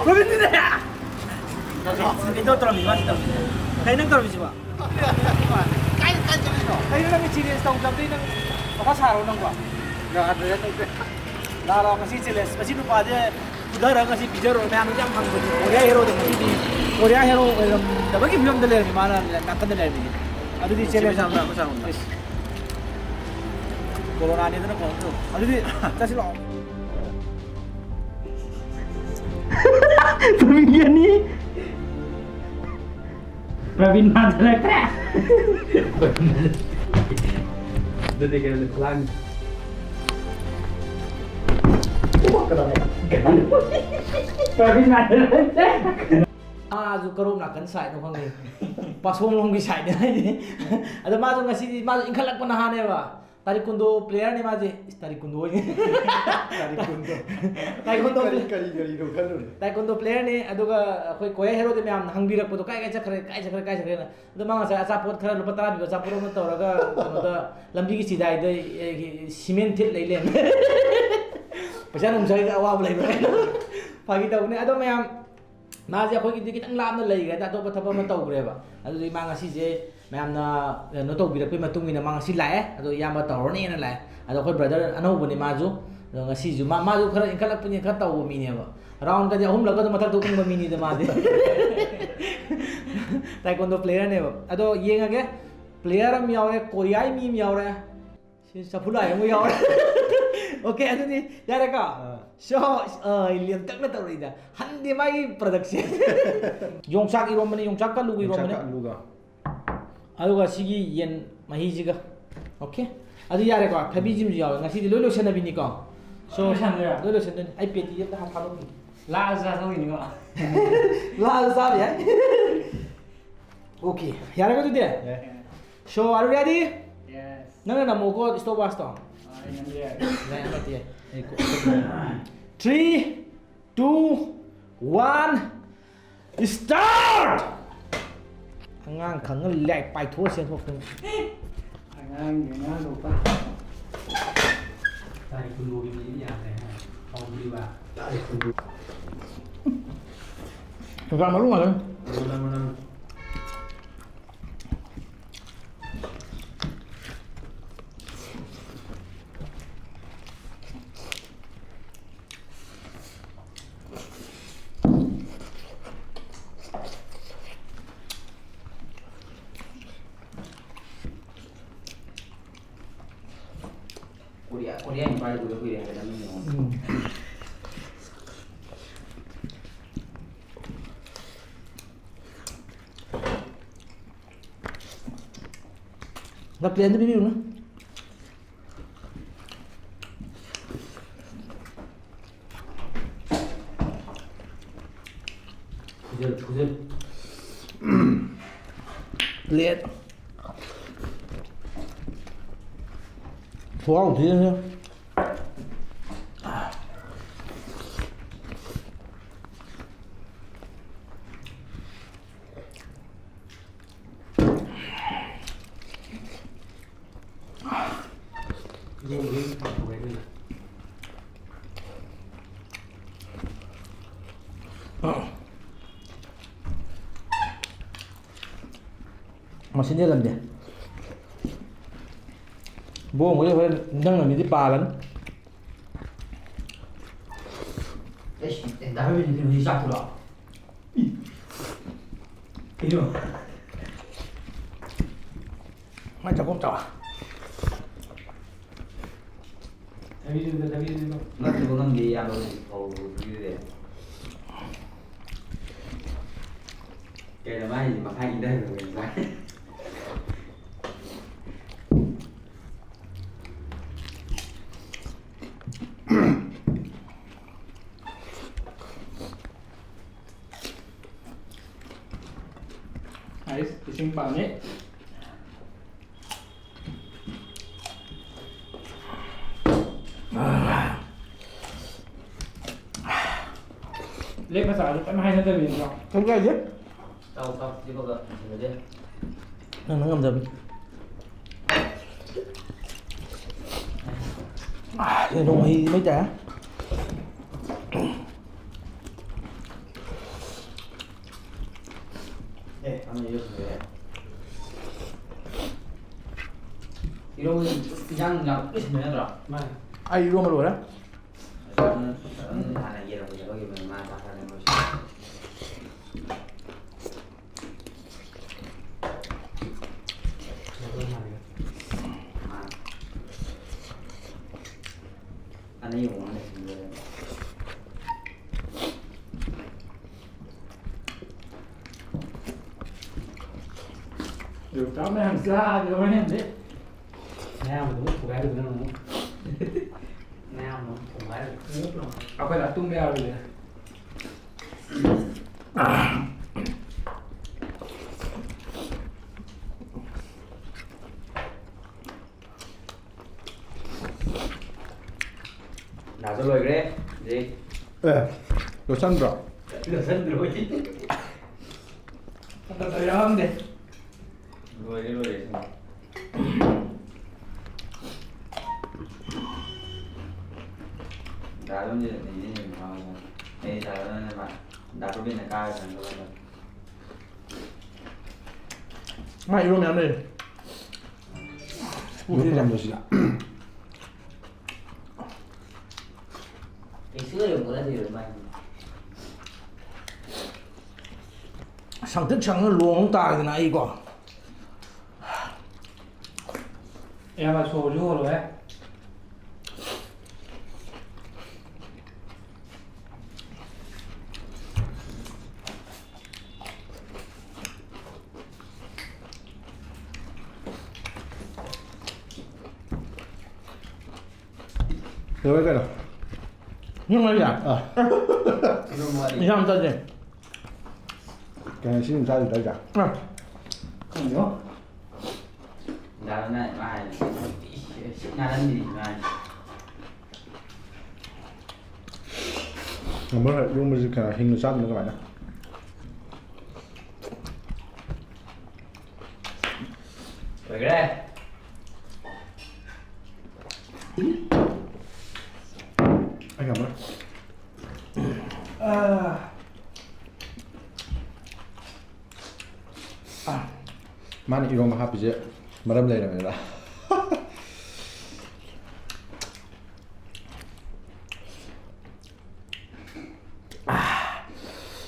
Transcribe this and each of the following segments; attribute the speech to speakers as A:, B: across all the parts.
A: 로빈이네. Ito terlalu ito. Kayo nang terlalu siapa? Kayo nang Chiles tong jam nang makasaro nang gua. Nara kasi Chiles kasi no pade udara kasi bijar मैं हम जब हम Korea hero de kasi Korea hero dabagi film dale ni mana nakkan dale ni adu di Chiles samra ko sa unda corona ni na ko adu di kasi lo
B: Pemilihan ni Pravin Madalakra.
C: Dede kaya lang.
B: Pravin Madalakra.
A: जो करो ना कन side नोखंग नि पासोम लोंग की side नि अद मा जो ngasi मा इंखलक पन हाने बा तारिकुंदो प्लेयर ने माजे तारिकुंदो तारिकुंदो प्लेयर ने अदुगा अखोय कोया हेरो दे म्याम हंगबिरक पदो काय चखरे ना अदु मा ngasa अचापोत खरा रुपा 10 बिबा अचापोत न तौरगा कनोदा लंबी की सिदाई दे सीमेंट थिट लेले पैसा नुमसाई अवाब लेबा फागी तौने अदो म्याम माजे अखोय की कितंग लामना लेगा दा तो थबा म तौग्रेबा अदु मा ngasi जे मैमना नो तौबिरक मतुंगिना मा ngasi लाए अदो यामा तौरनी ना लाए अदो अखोय ब्रदर अनौबनी माजु ngasi ju माजु खरा इंखलकपनि खरा तौबो मिनेबा राउंड का अहम लगा तो मथक दुकुंग मिनी द मादे ताइकोंडो प्लेयर ने अदो येंगे प्लेयर अम यावरे कोरियाई मीम यावरे सफुलाय मु यावरे ओके अदुनी यारे का शो इलियन तक न तौरीदा हंदे माई प्रोडक्शन योंगसाक इरोमने योंगसाक का लुगी इरोमने
C: लुगा
A: अदुगा सिगी येन महिजिगा ओके अदु यारे का थबी जिम याव ngasi di lolo sanabini ko so lolo sanan ai peti yam ta phalo
B: La sa thôi ni ko.
A: la sa ya okay यारे का तुदे so are you ready
B: Yes.
A: nang na mo ko stop was to
B: Yan.
A: na mati 3 2 1 start ngang khang lai pai thua sen thok
B: Ang nga lupa.
C: Tay kun lu ni ya này không đi vào.
A: Gak malu nggak kan?
C: Mana Korea yang paling gue yang ada minum.
A: Nggak pilihan tuh bibi mana?
C: Kuzel.
A: Lihat. Wow, dia ni. Masih dalam dia. Buông cái phải nâng là đi bà lắm.
C: Đã biết gì sao rồi. Hiểu.
A: Mày chọc không chọc à?
C: Tapi itu. Nanti bukan di anu oh gitu deh. Kayak namanya makan indah gitu kan.
B: Ayos, ising pangit. Lihat masalah, kan hai na tabi mo.
A: Không cái gì?
C: Tahu dia kok enggak dia.
A: Nó ngâm dầm. Thì đồng ý mấy trả.
C: 한번 이어주세요. 이러고 그냥 끝이면 되더라.
B: Mày.
A: ai luôn mà rồi đó
C: 저는 하나 이해를 보자. 거기 보면 다 하는 것이. 안에 용어는 있는데.
B: Được cháu mới hàng xa rồi em đấy.
D: Nào mà đúng cô gái được không? Nào mà cô gái được nước rồi.
B: À quay lại tung đeo rồi.
C: 나도 왜 그래? 이제
A: đồ xanh rồi
D: Lửa sân rồi chứ.
B: Tao tới đó không đi.
C: 왜 이래? 나도 이제 내 잘하는 말 나도 bên này cao chẳng có đâu.
A: mai luôn em đi
E: Ui, làm được gì ạ?
D: Ngày xưa dùng có là gì rồi mày.
A: sáng thức sáng nó luồng không tài cái này quả
B: Em là sổ vô rồi đấy.
E: Rồi cái nào?
A: nhưng mà dạ
C: 이런 말이
A: 이상 짜지
E: Cái này xin sao được đây cả?
A: à
B: Không nhớ.
C: 나는 말 나는 일이 말
E: Mà mới dùng một cái hình nó sát nữa các bạn ạ.
C: 왜 그래?
E: Anh cảm ơn. Mana 이거 막 하피지? 말하면 되는 거야.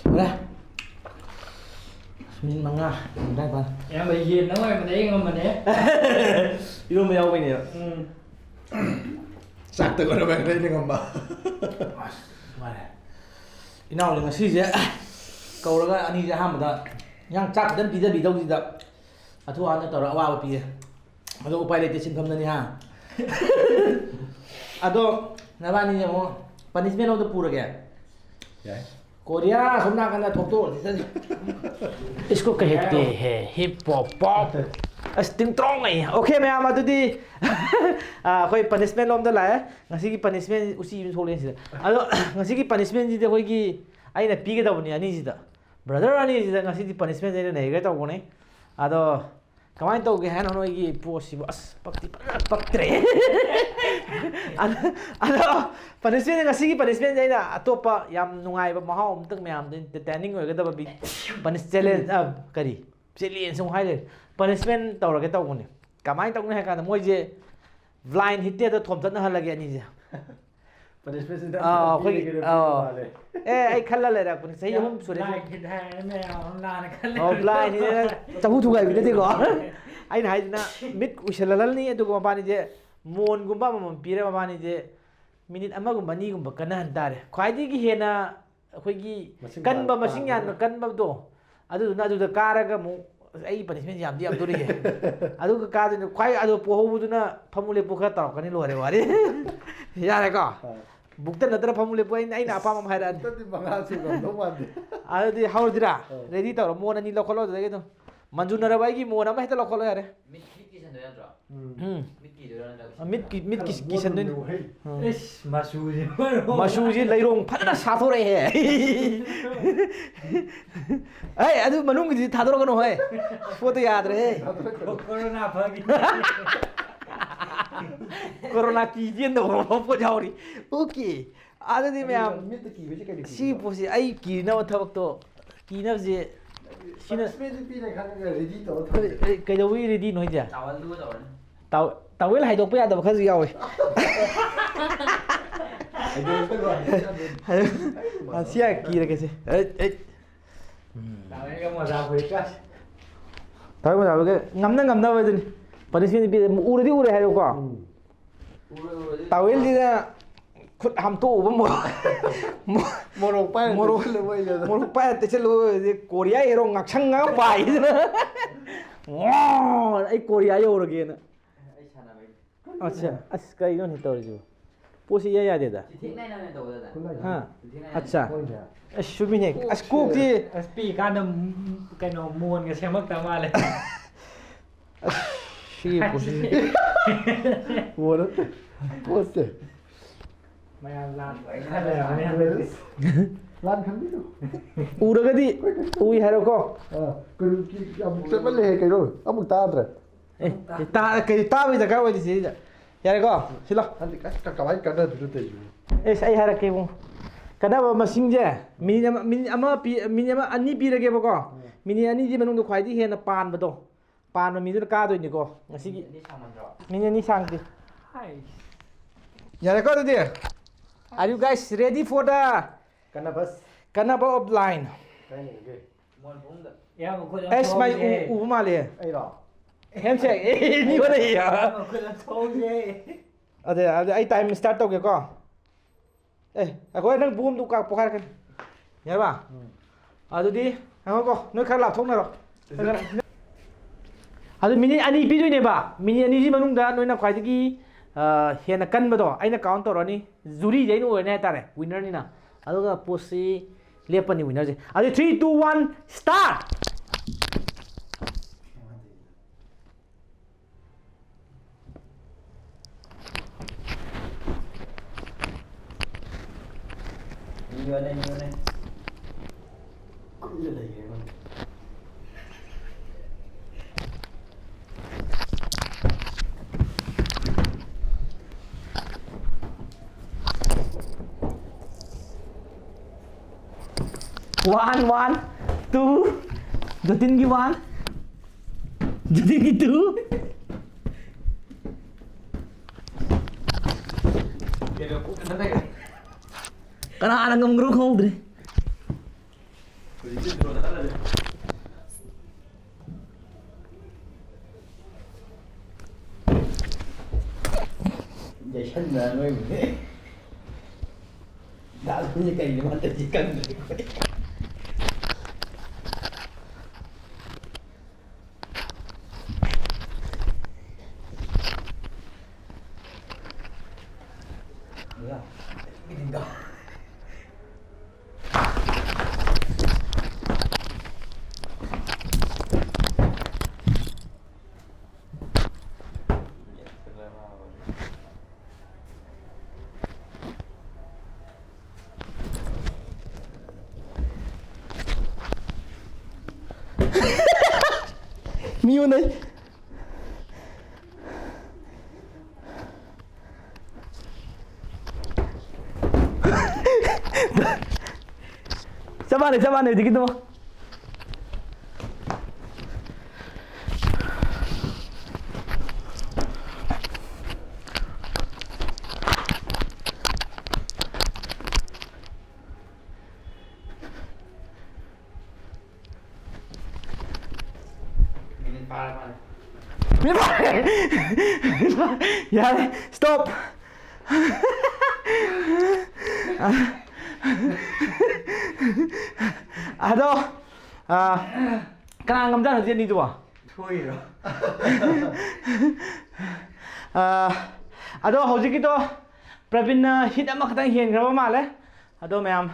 A: đây nhìn bằng nga đây con
B: Em bị gì nữa em thấy không mình đấy.
A: 이러면 하고 있네요
E: Sạc tự nó về đây nên còn mà.
A: 이 나오는 거 시제 거울가 아니 이제 한번더 그냥 짝든 비자 비동지다 아투 안에 떨어 와와 비에 아도 우파이 레테 신컴느니 하 아도 나바니 이제 뭐 punishment of the पूरा क्या
E: Đấy.
A: Korea सोमना करना ठोक तो इसको कहते हैं hip hop sting ट्रॉन्ग नहीं ओके मैं आमा तुदी कोई पनिशमेंट लोम द लाए ngasi की पनिशमेंट उसी यून सोलें सिदा अदो ngasi की पनिशमेंट जी कोई की आइना पीगे दबनी अनि सिदा ब्रदर अनि सिदा ngasi की पनिशमेंट जे नहीं गए तो कोने अदो कमाई तो के हैन होनो की पोसी बस पक्ति पक्त्रे अदो पनिशमेंट ngasi की पनिशमेंट जेना अतोपा याम नुंगाई बा महाव अमतक म्याम डिटेनिंग होगदब बी पनिश चैलेंज करी चैलेंज सो हाइले पनिशमेंट तौरगे तौगने कमाई तौने है का मोय जे ब्लाइंड हिटे तो थोम तन हलगे अनि जे
E: Punishment से
A: ए आई खल्ला ले रा पुनि सही हम सुरे
B: Lại thịt hè mẹ ông là này cân
A: ओ ब्लाइंड नि तबु थुगाई बिने देखो आई ना हाइना मिट उशललल नि अदु को बानी जे मोन गुंबा मम पीरे बानी जे मिनिट अमा गुंबा नि गुंबा कना हंदारे ख्वाइदी की हेना अखोइगी कनबा मसिंग यान कनबा दो अदु ना अदु कारगा मु आई पनिशमेंट याम दी अब्दुरी हे अदु का दु ख्वाइ अदु पोहोबुदुना फमुले पोखा तरकनी लोरे वारे यारे को बुक्ता नत्र फमुले पोइन आई ना palm हाइरा
E: Tất bằng sự còn tốt hơn.
A: अदुदी हाउदिरा ready तौर मोन अनि लखलो दगे मंजुनरा बाई मोन अमा हेता लखलो यारे
C: 미끼 산도야 들어. 미끼 들어간다.
A: मिट किसन दिन
B: Ish, mà xù gì mà rồi.
A: मशूजी लैरोंग फतना साथोरे हे ए अदु मनुंग जी थादोरगनो है फोटो याद रहे
B: Corona phagi.
A: कोरोना की जेन दो पो जावरी ओके आदि ma'am
E: Biết tôi kỳ với cái này.
A: सी पोसी आई की न थबक तो की न जे Sina
B: ꯄꯤꯔꯦ ꯈꯪꯉꯒ ꯔꯦꯗꯤ ꯇꯧꯔ
A: ꯀꯩꯗꯧꯕꯒꯤ ꯔꯦꯗꯤ ꯅꯣꯏꯗꯤ
C: ꯇꯥꯋꯜꯗꯨꯒ ꯇꯧꯔꯅꯤ
A: ꯇꯥꯋꯦꯜ ꯍꯥꯏꯗꯣꯛꯄ ꯌꯥꯗꯕ ꯈꯔꯁꯨ ꯌꯥꯎꯋꯤ ꯁꯤ ꯌꯥꯏ ꯀꯤꯔꯒꯦꯁꯦ
D: Tawel moza fuika.
A: ꯇꯥꯋꯦꯜ ꯃꯖꯥꯕꯒ ꯉꯝꯅꯕ ꯑꯗꯨꯅꯤ ꯄꯅꯤꯁꯃꯦꯟ ꯄꯤ ꯎꯔꯗꯤ ꯎꯔꯦ ꯍꯥꯏꯌꯨꯀꯣ ꯇꯥꯋꯦꯜꯁꯤꯗ ꯈꯨꯠ ꯍꯥꯝꯇꯣꯛꯎꯕ
B: ꯃꯣꯔꯣꯛ ꯄꯥꯏꯔ
A: ꯃꯣꯔꯣꯛ ꯄꯥꯏꯔ ꯇꯩꯁꯜꯂꯨ ꯀꯣꯔꯤꯌꯥ ꯍꯦꯔꯣ ꯉꯥꯛꯁꯪ ꯉꯥꯡ ꯄꯥꯏꯗꯅ ꯑꯩ ꯀꯣꯔꯤꯌꯥ ꯌꯧꯔꯒꯦꯅ
C: ꯑꯩ ꯁꯥꯟꯅꯕꯩ
A: ꯑꯠꯆꯥ ꯑꯁ ꯀꯩꯅꯣꯅꯦ ꯇꯧꯔꯤꯁꯤꯕꯨ ꯄꯣꯠꯁꯤ ꯏꯌꯥ ꯌꯥꯗꯦꯗ
C: ꯊꯦꯡꯅꯩꯅ ꯇꯧꯕꯗ
A: ꯍꯥ ꯑꯠꯆꯥ ꯑꯁ ꯆꯨꯝꯃꯤꯅꯦ ꯑꯁ ꯀꯣꯛꯇꯤ
D: As pi kana kano muon nga semak male.
A: ꯁꯤꯒꯤ ꯄꯣꯠꯁꯤ
B: ꯃꯣꯔꯣꯛ ꯄꯣꯠꯁꯦ
D: Mayam lan.
B: ꯂꯥꯟ ꯈꯟꯕꯤꯅꯣ
A: ꯎꯔꯒꯗꯤ ꯎꯏ ꯍꯥꯏꯔꯣꯀꯣ
B: ꯀꯩꯅꯣ ꯑꯃꯨꯛ ꯆꯠꯃꯜꯂꯦ ꯀꯩꯅꯣ ꯑꯃꯨꯛ ꯇꯥꯗ꯭ꯔꯦ
A: ꯀꯩ ꯇꯥꯕꯒꯤ ꯗꯔꯀꯥꯔ ꯑꯣꯏꯗꯦ ꯁꯤꯗ ꯌꯥꯔꯦꯀꯣ ꯁꯤꯂꯣ
B: ꯍꯥꯏꯗꯤ ꯀꯃꯥꯏꯅ ꯀꯥꯟꯅꯗꯣꯏꯅꯣ ꯇꯧꯔꯤꯁꯤꯕꯨ
A: ꯑꯦꯁ ꯑꯩ ꯍꯥꯏꯔꯛꯀꯦ ꯏꯕꯨꯡ ꯀꯥꯟꯅꯕ ꯃꯁꯤꯡꯁꯦ ꯃꯤꯅꯤꯠ ꯑꯃ ꯑꯅꯤ ꯄꯤꯔꯒꯦꯕꯀꯣ ꯃꯤꯅꯤꯠ ꯑꯅꯤꯁꯤ ꯃꯅꯨꯡꯗ ꯈ꯭ꯋꯥꯏꯗꯒꯤ ꯍꯦꯟꯅ ꯄꯥꯟꯕ ꯃꯤꯗꯨꯅ ꯀꯥꯗꯣꯏꯅꯤꯀꯣ ꯉꯁꯤꯒꯤ ꯃꯤꯅꯤꯠ ꯑꯅꯤ ꯁꯥꯡꯗꯦ ꯌꯥꯔꯦꯀꯣ ꯑꯗꯨꯗꯤ Are you guys ready for the Kannaba of line?
C: ꯃꯣꯟ ꯐꯣꯡꯗ
D: Ya mo khul.
A: ꯑꯦꯁ ꯃꯥꯏ ꯎꯕ ꯃꯥꯜꯂꯦ
B: ꯑꯩꯔꯣ
A: ꯍꯦꯝꯁꯦꯛ ꯃꯤ ꯍꯣꯏ
D: Khul thong je.
A: ꯑꯗꯨ ꯑꯩ ꯇꯥꯏꯝ ꯁ꯭ꯇꯥꯔꯠ ꯇꯧꯒꯦꯀꯣ ꯑꯩꯈꯣꯏ ꯅꯪ ꯕꯣꯝꯗꯨ ꯄꯣꯈꯥꯏꯔꯛꯀꯅꯤ ꯌꯥꯔꯕ ꯑꯗꯨꯗꯤ ꯉꯥꯏꯈꯣꯀꯣ ꯅꯣꯏ ꯈꯔ ꯂꯥꯞꯊꯣꯛꯅꯔꯣ ꯑꯗꯨ ꯃꯤꯅꯤꯠ ꯑꯅꯤ ꯄꯤꯗꯣꯏꯅꯦꯕ ꯃꯤꯅꯤꯠ ꯑꯅꯤꯁꯤ ꯃꯅꯨꯡꯗ ꯅꯣꯏꯅ ꯈ꯭ꯋꯥꯏꯗꯒꯤ ꯍꯦꯟꯅ ꯀꯟꯕꯗꯣ ꯑꯩꯅ ꯀꯥꯎꯟ ꯇꯧꯔꯅꯤ ꯖꯨꯔꯤꯁꯦ ꯑꯩꯅ ꯑꯣꯏꯔꯅꯤ ꯍꯥꯏꯇꯥꯔꯦ ꯋꯤꯟꯅꯔꯅꯤꯅ ꯑꯗꯨꯒ ꯄꯣꯠꯁꯤ ꯂꯦꯞꯄꯅꯤ ꯋꯤꯟꯅꯔꯁꯦ ꯑꯗꯨ 3 2 1 ꯁ꯭ꯇꯥꯔꯠ
C: 미안해
B: ꯀꯨꯏꯅ ꯂꯩꯒꯦ
A: one two Jatingi one Jatingi two Kanaan ang ngrung hold
C: vậy sinh là nuôi mình đã như kỳ mà tự chỉ cần cái gì đó
A: Miu này Sao bạn này thì cái đâu Yeah, stop. Đó, cái nào ngâm ra là gì đi rồi?
C: thôi rồi
A: Đó, hồi cái đó, Pravin hit em cái hiền cái mà lấy. Đó mẹ em,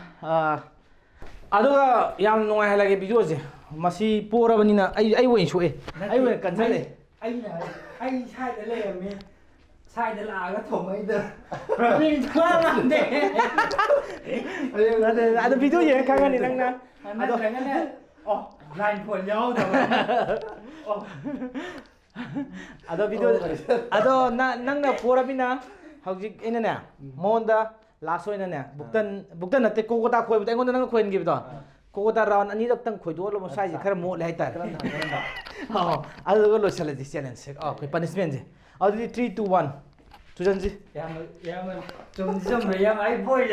A: đó em nói hay là cái video gì? Mà si pora bên này, ai quên chuối, ai quên cần gì?
D: Anh sai tới lề mi. Sai tới là cái thùng ấy được. Pravin quá làm thế.
A: Ada video gì kan kan nang na.
D: Ada cái này. Line phun nhau rồi.
A: Ada video. Ada nang na pora bina. Hojik ina na. Monda last one na. Buktan na te ko ta khoi but engon nang khoin gi to. ꯀꯣꯀꯣꯗꯥ round ꯑꯅꯤꯔꯛꯇꯪ ꯈꯣꯏꯗꯣꯛꯑꯒ ꯃꯁꯥꯏꯁꯦ ꯈꯔ ꯃꯣꯠꯂꯦ ꯍꯥꯏꯇꯥꯔꯦ
E: ꯀꯔꯝ ꯀꯔꯝꯕ
A: ꯑꯗꯨꯒ ꯂꯣꯏꯁꯤꯜꯂꯁꯤ ꯆꯦꯂꯦꯟꯖꯁꯦ ꯑꯩꯈꯣꯏ ꯄꯅꯤꯁꯃꯦꯟꯁꯦ ꯑꯗꯨꯗꯤ 3 2 1 ꯆꯨꯖꯟꯁꯤ
D: ꯌꯥꯝꯅ ꯆꯨꯝꯕ꯭ꯔꯥ ꯌꯥꯝ ꯑꯩ ꯕꯣꯏ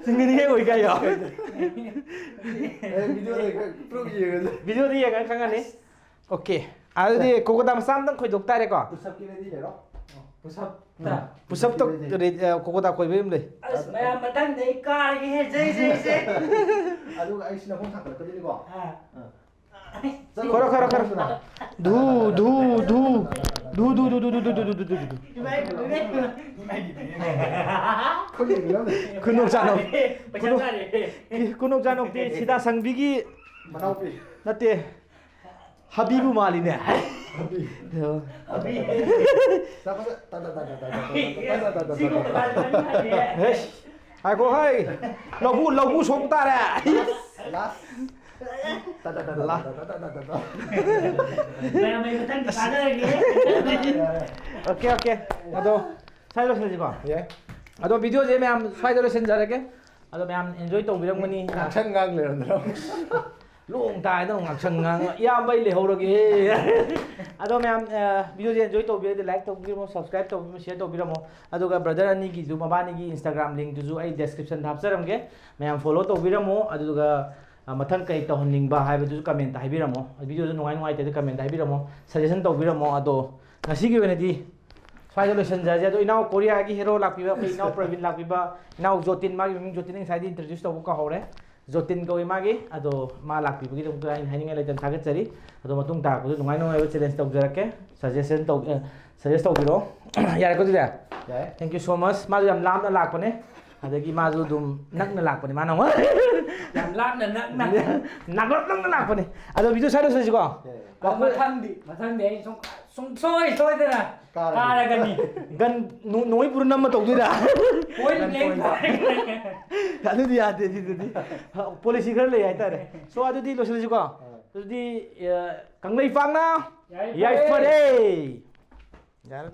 A: ꯆꯤꯡꯒꯅꯤ ꯍꯦꯛ ꯑꯣꯏ ꯀꯥꯏꯌꯣ
E: ꯚꯤꯗꯤꯑꯣꯗ
A: ꯚꯤꯗꯤꯑꯣꯗ ꯌꯦꯡꯉꯒ ꯈꯪꯉꯅꯤ ꯑꯣꯀꯦ ꯑꯗꯨꯗꯤ ꯀꯣꯀꯣꯗꯥ ꯃꯆꯥ ꯑꯃꯇꯪ ꯈꯣꯏꯗꯣꯛ ꯇꯥꯔꯦꯀꯣ
E: ꯄꯨꯁꯞꯀꯤ ꯔꯦꯗꯤ ꯂꯩꯔꯣ
A: ꯄꯨꯁꯞꯇꯣ ꯀꯣꯀꯣꯗꯥ ꯈꯣꯏꯕꯩ ꯑꯃ ꯂꯩ
D: ꯑꯁ ꯃꯌꯥꯝ ꯃꯊꯪꯗ ꯑꯩ ꯀꯥꯔꯒꯦ ꯖꯩ
E: ꯑꯗꯨꯒ ꯑꯩꯁꯤꯅ ꯈꯣꯡ ꯊꯥꯡꯒꯠꯂꯛꯀꯗꯣꯏꯅꯤꯀꯣ
A: ꯈꯔ ꯈꯔ ꯈꯔ ꯙꯨ ꯙꯨ ꯙꯨ ꯙꯨ ꯙꯨ ꯙꯨ ꯙꯨ ꯙꯨ ꯙꯨ ꯙꯨ ꯙꯨ ꯙꯨ ꯙꯨ ꯈꯨꯅꯣꯛ ꯆꯥꯅꯣꯛ ꯈꯨꯅꯣꯛ ꯆꯥꯅꯣꯛꯇꯤ ꯁꯤꯗꯥ ꯁꯪꯕꯤꯒꯤ
E: ꯃꯅꯥꯎꯄꯤ
A: ꯅꯠꯇꯦ ꯍꯕꯤꯕꯨ ꯃꯥꯜꯂꯤꯅꯦ ꯍꯥꯏꯈꯣ ꯍꯥꯏ ꯂꯧꯕꯨ ꯁꯣꯛ ꯇꯥꯔꯦ 오케이 오케이 나도 사이로 세지고 아도 비디오제 매암 사이로 센자르게 아도 매암 엔조이 또비랑머니
E: 낙천강 레런드로
A: 롱타이도 낙천강 이암바이 레호르게 아도 매암 비디오제 엔조이 또비데 라이크 또비모 서브스크라이브 또비모 셰어 또비라모 아도가 브라더 아니기주 마바니기 인스타그램 링크주주 아이 디스크립션 합서람게 매암 폴로 또비라모 아도가 मथन कई तौहनिंगबा हाइबदु कमेंट हाइबिरमो वीडियो नुंगाई नुंगाई ते कमेंट हाइबिरमो सजेशन तौबिरमो अदो ngasiगी वेनेदी स्वाइद लोशन जाजे अदो इनाउ कोरिया की हीरो लापिबा इनाउ प्रवीण लापिबा इनाउ जोतिन मागी मिंग जोतिन साइड इंट्रोड्यूस तौबु का हौरे जोतिन को मागी अदो मा लापिबगी दम का हाइनिंग लेतन थागतरी अदो मतुंग ता को नुंगाई नुंगाई चैलेंज तौजरके सजेशन तौ सजेस्ट तौबिरो यारे को दिया थैंक यू सो मच मा याम लामना लापने अदगी माजु दुम नकना लापने माना हो
D: ꯌꯥꯝ ꯂꯥꯞꯅ ꯅꯛꯅ
A: नगरतंग लापने अदो वीडियो साइड सजिको
D: ꯃꯊꯪꯗꯤ ꯑꯩ ꯁꯣꯏꯗꯅ ꯀꯥꯔꯒꯅꯤ
A: गन नोई पुर नम तौदीरा
D: ꯄꯣꯏꯟ ꯕ꯭ꯂꯦꯡ
A: अदुदी यादे दिदुदी पॉलिसी खर ले हाइतारे सो अदुदी लोसलजिको अदुदी कंगलई फांगना याई फरे यार